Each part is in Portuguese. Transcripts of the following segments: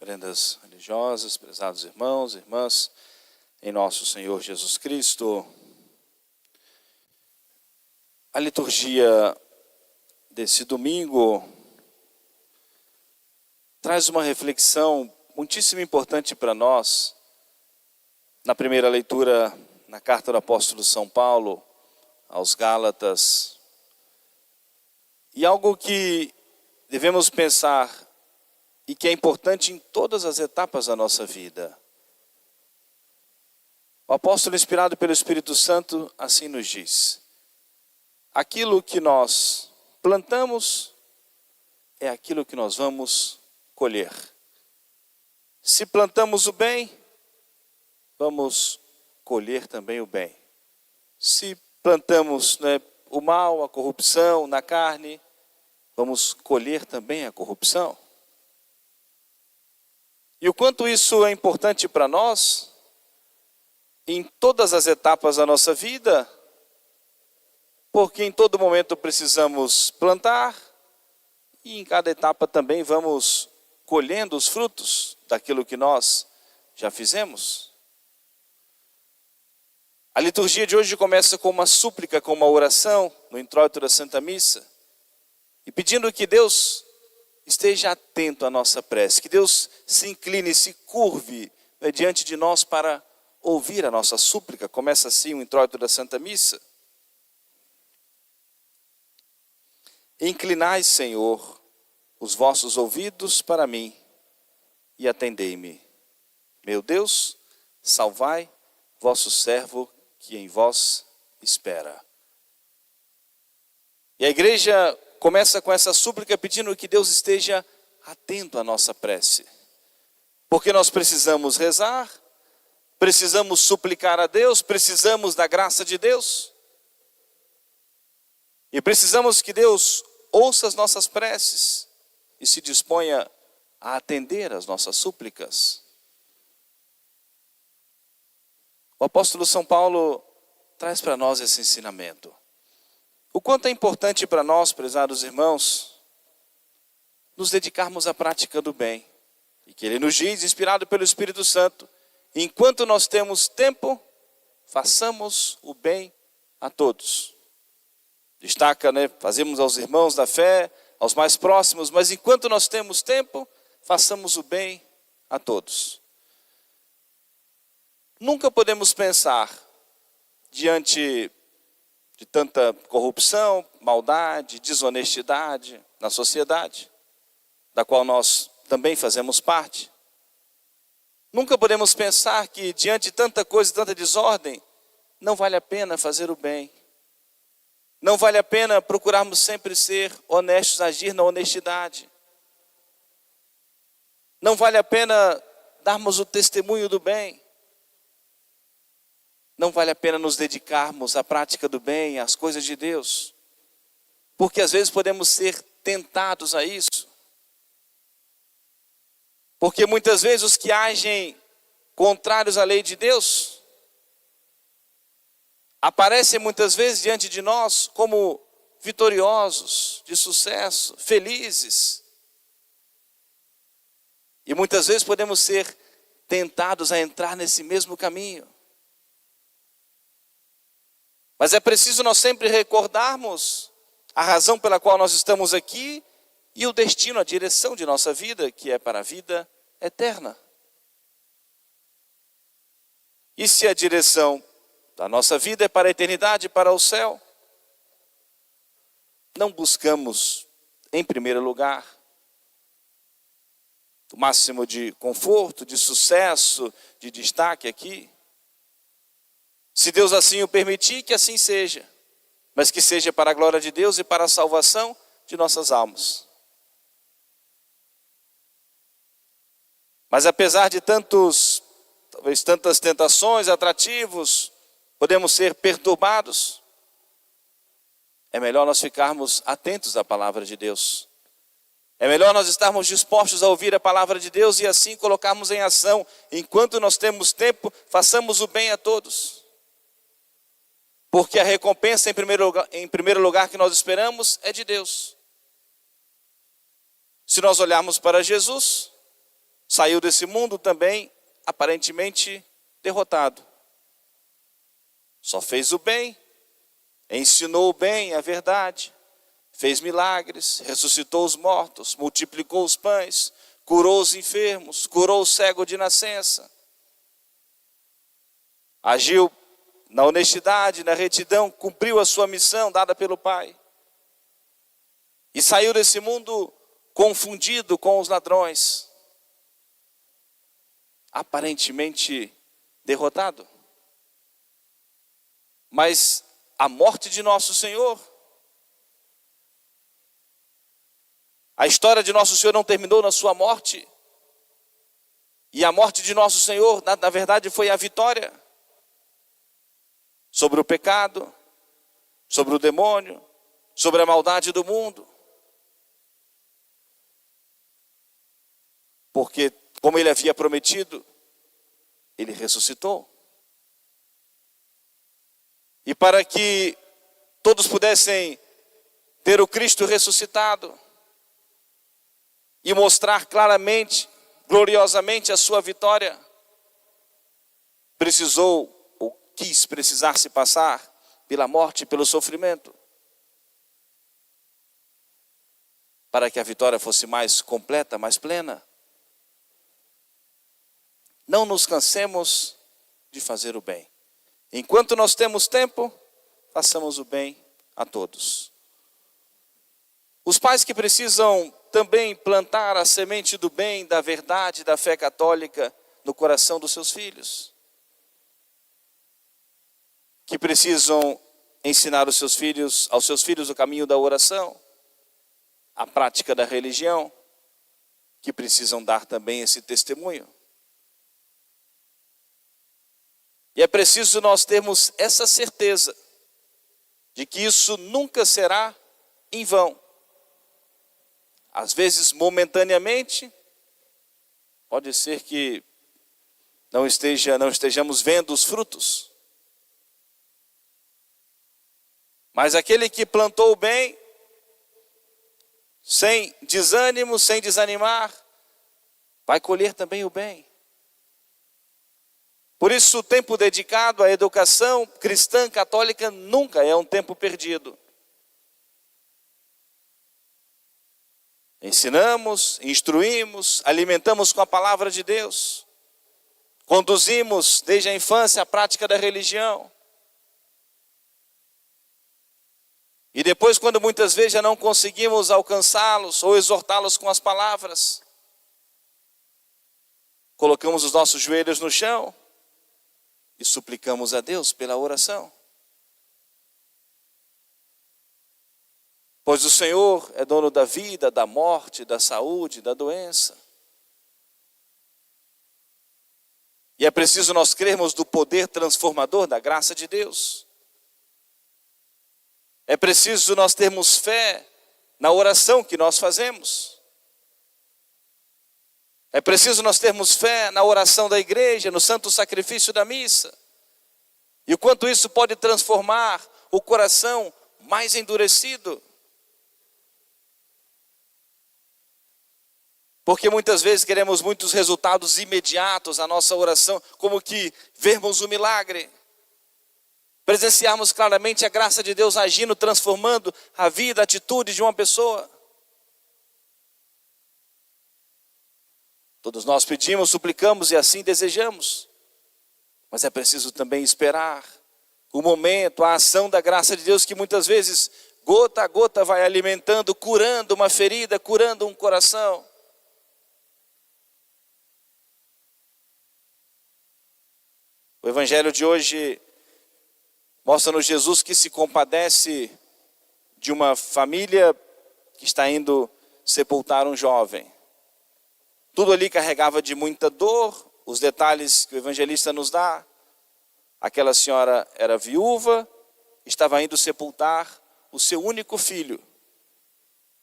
Prendas religiosas, prezados irmãos e irmãs, em nosso Senhor Jesus Cristo. A liturgia desse domingo traz uma reflexão muitíssimo importante para nós. Na primeira leitura, na carta do apóstolo São Paulo aos Gálatas, e algo que devemos pensar e que é importante em todas as etapas da nossa vida. O apóstolo, inspirado pelo Espírito Santo, assim nos diz: aquilo que nós plantamos é aquilo que nós vamos colher. Se plantamos o bem, vamos colher também o bem. Se plantamos o mal, a corrupção na carne, vamos colher também a corrupção. E o quanto isso é importante para nós, em todas as etapas da nossa vida, porque em todo momento precisamos plantar, e em cada etapa também vamos colhendo os frutos daquilo que nós já fizemos. A liturgia de hoje começa com uma súplica, com uma oração, no introito da Santa Missa, e pedindo que Deus esteja atento à nossa prece, que Deus se incline, se curve diante de nós para ouvir a nossa súplica. Começa assim o introito da Santa Missa. Inclinai, Senhor, os vossos ouvidos para mim e atendei-me. Meu Deus, salvai vosso servo que em vós espera. E a igreja começa com essa súplica pedindo que Deus esteja atento à nossa prece. Porque nós precisamos rezar, precisamos suplicar a Deus, precisamos da graça de Deus. E precisamos que Deus ouça as nossas preces e se disponha a atender às nossas súplicas. O apóstolo São Paulo traz para nós esse ensinamento. O quanto é importante para nós, prezados irmãos, nos dedicarmos à prática do bem. E que ele nos diz, inspirado pelo Espírito Santo, enquanto nós temos tempo, façamos o bem a todos. Destaca, fazemos aos irmãos da fé, aos mais próximos, mas enquanto nós temos tempo, façamos o bem a todos. Nunca podemos pensar, diante de tanta corrupção, maldade, desonestidade na sociedade, da qual nós também fazemos parte. Nunca podemos pensar que diante de tanta coisa, tanta desordem, não vale a pena fazer o bem. Não vale a pena procurarmos sempre ser honestos, agir na honestidade. Não vale a pena darmos o testemunho do bem. Não vale a pena nos dedicarmos à prática do bem, às coisas de Deus. Porque às vezes podemos ser tentados a isso. Porque muitas vezes os que agem contrários à lei de Deus aparecem muitas vezes diante de nós como vitoriosos, de sucesso, felizes. E muitas vezes podemos ser tentados a entrar nesse mesmo caminho. Mas é preciso nós sempre recordarmos a razão pela qual nós estamos aqui e o destino, a direção de nossa vida, que é para a vida eterna. E se a direção da nossa vida é para a eternidade, para o céu, não buscamos, em primeiro lugar, o máximo de conforto, de sucesso, de destaque aqui. Se Deus assim o permitir, que assim seja, mas que seja para a glória de Deus e para a salvação de nossas almas. Mas apesar de talvez tantas tentações, atrativos, podemos ser perturbados, é melhor nós ficarmos atentos à palavra de Deus. É melhor nós estarmos dispostos a ouvir a palavra de Deus e assim colocarmos em ação. Enquanto nós temos tempo, façamos o bem a todos. Porque a recompensa em primeiro lugar que nós esperamos é de Deus. Se nós olharmos para Jesus, saiu desse mundo também aparentemente derrotado. Só fez o bem, ensinou o bem, a verdade, fez milagres, ressuscitou os mortos, multiplicou os pães, curou os enfermos, curou o cego de nascença. Agiu na honestidade, na retidão, cumpriu a sua missão dada pelo Pai. E saiu desse mundo confundido com os ladrões, aparentemente derrotado. Mas a morte de nosso Senhor, a história de nosso Senhor não terminou na sua morte. E a morte de nosso Senhor, na verdade, foi a vitória sobre o pecado, sobre o demônio, sobre a maldade do mundo. Porque, como ele havia prometido, ele ressuscitou. E para que todos pudessem ter o Cristo ressuscitado e mostrar claramente, gloriosamente a sua vitória, precisou ou quis precisar se passar pela morte, pelo sofrimento, para que a vitória fosse mais completa, mais plena. Não nos cansemos de fazer o bem. Enquanto nós temos tempo, façamos o bem a todos. Os pais que precisam também plantar a semente do bem, da verdade, da fé católica no coração dos seus filhos. Que precisam ensinar aos seus filhos o caminho da oração, a prática da religião, que precisam dar também esse testemunho. E é preciso nós termos essa certeza de que isso nunca será em vão. Às vezes, momentaneamente, pode ser que não estejamos vendo os frutos. Mas aquele que plantou o bem, sem desânimo, sem desanimar, vai colher também o bem. Por isso, o tempo dedicado à educação cristã católica nunca é um tempo perdido. Ensinamos, instruímos, alimentamos com a palavra de Deus. Conduzimos desde a infância a prática da religião. E depois, quando muitas vezes já não conseguimos alcançá-los ou exortá-los com as palavras, colocamos os nossos joelhos no chão e suplicamos a Deus pela oração. Pois o Senhor é dono da vida, da morte, da saúde, da doença. E é preciso nós crermos do poder transformador da graça de Deus. É preciso nós termos fé na oração que nós fazemos. É preciso nós termos fé na oração da igreja, no santo sacrifício da missa. E o quanto isso pode transformar o coração mais endurecido. Porque muitas vezes queremos muitos resultados imediatos na nossa oração, como que vermos o milagre. Presenciarmos claramente a graça de Deus agindo, transformando a vida, a atitude de uma pessoa. Todos nós pedimos, suplicamos e assim desejamos. Mas é preciso também esperar o momento, a ação da graça de Deus que muitas vezes, gota a gota, vai alimentando, curando uma ferida, curando um coração. O evangelho de hoje mostra-nos Jesus que se compadece de uma família que está indo sepultar um jovem. Tudo ali carregava de muita dor, os detalhes que o evangelista nos dá. Aquela senhora era viúva, estava indo sepultar o seu único filho.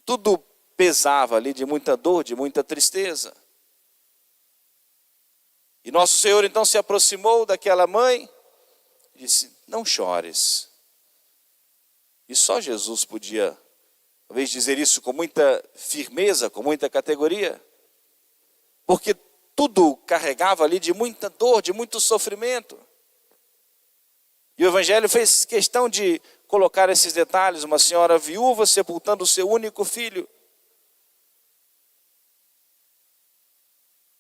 Tudo pesava ali de muita dor, de muita tristeza. E nosso Senhor então se aproximou daquela mãe e disse: não chores. E só Jesus podia, talvez, dizer isso com muita firmeza, com muita categoria. Porque tudo carregava ali de muita dor, de muito sofrimento. E o Evangelho fez questão de colocar esses detalhes, uma senhora viúva sepultando o seu único filho.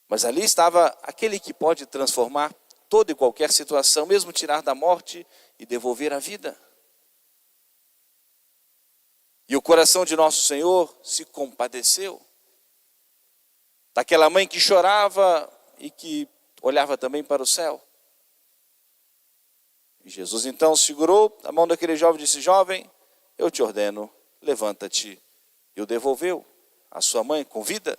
Mas ali estava aquele que pode transformar toda e qualquer situação, mesmo tirar da morte e devolver a vida. E o coração de nosso Senhor se compadeceu daquela mãe que chorava e que olhava também para o céu. E Jesus então segurou a mão daquele jovem e disse: jovem, eu te ordeno, levanta-te. E o devolveu à sua mãe com vida.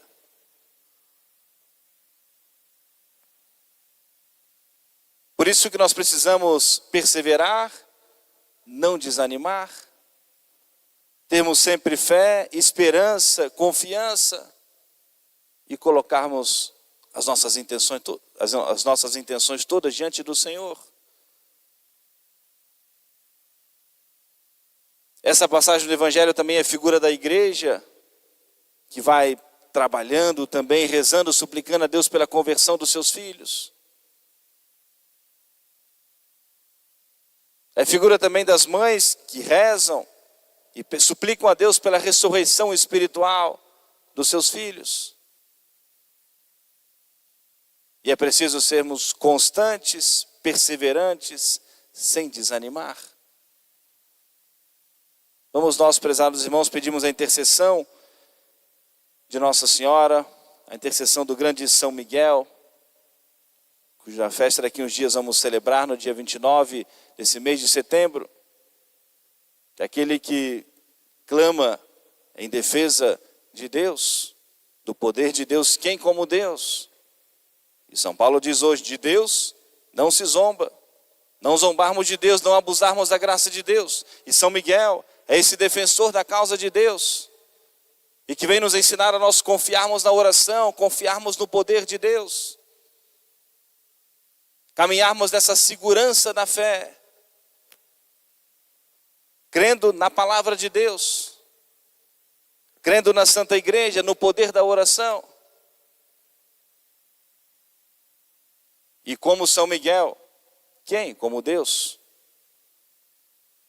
Por isso que nós precisamos perseverar, não desanimar, termos sempre fé, esperança, confiança e colocarmos as nossas intenções todas diante do Senhor. Essa passagem do Evangelho também é figura da igreja, que vai trabalhando também, rezando, suplicando a Deus pela conversão dos seus filhos. É figura também das mães que rezam e suplicam a Deus pela ressurreição espiritual dos seus filhos. E é preciso sermos constantes, perseverantes, sem desanimar. Vamos nós, prezados irmãos, pedimos a intercessão de Nossa Senhora, a intercessão do grande São Miguel, cuja festa daqui uns dias vamos celebrar no dia 29 desse mês de setembro. É aquele que clama em defesa de Deus, do poder de Deus, quem como Deus. E São Paulo diz hoje, de Deus não se zomba, não zombarmos de Deus, não abusarmos da graça de Deus. E São Miguel é esse defensor da causa de Deus, e que vem nos ensinar a nós confiarmos na oração, confiarmos no poder de Deus, caminharmos nessa segurança da fé, crendo na palavra de Deus, crendo na Santa Igreja, no poder da oração. E como São Miguel, quem como Deus?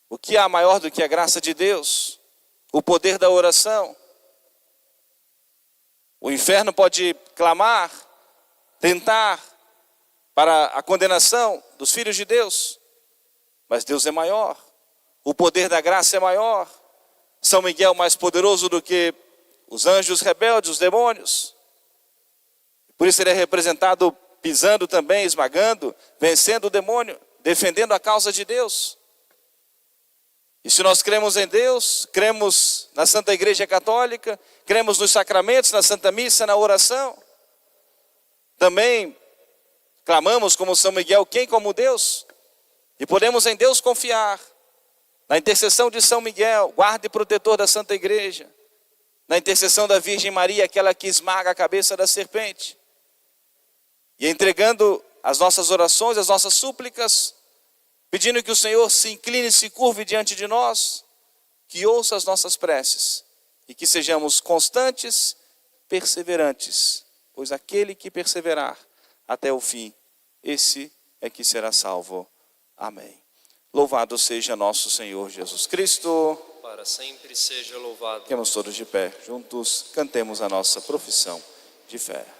O que há maior do que a graça de Deus? O poder da oração. O inferno pode clamar, tentar para a condenação dos filhos de Deus, mas Deus é maior. O poder da graça é maior. São Miguel mais poderoso do que os anjos rebeldes, os demônios. Por isso ele é representado pisando também, esmagando, vencendo o demônio, defendendo a causa de Deus. E se nós cremos em Deus, cremos na Santa Igreja Católica, cremos nos sacramentos, na Santa Missa, na oração, também clamamos como São Miguel, quem como Deus? E podemos em Deus confiar, na intercessão de São Miguel, guarda e protetor da Santa Igreja, na intercessão da Virgem Maria, aquela que esmaga a cabeça da serpente, e entregando as nossas orações, as nossas súplicas, pedindo que o Senhor se incline e se curve diante de nós, que ouça as nossas preces, e que sejamos constantes, perseverantes, pois aquele que perseverar até o fim, esse é que será salvo. Amém. Louvado seja nosso Senhor Jesus Cristo. Para sempre seja louvado. Fiquemos todos de pé, juntos cantemos a nossa profissão de fé.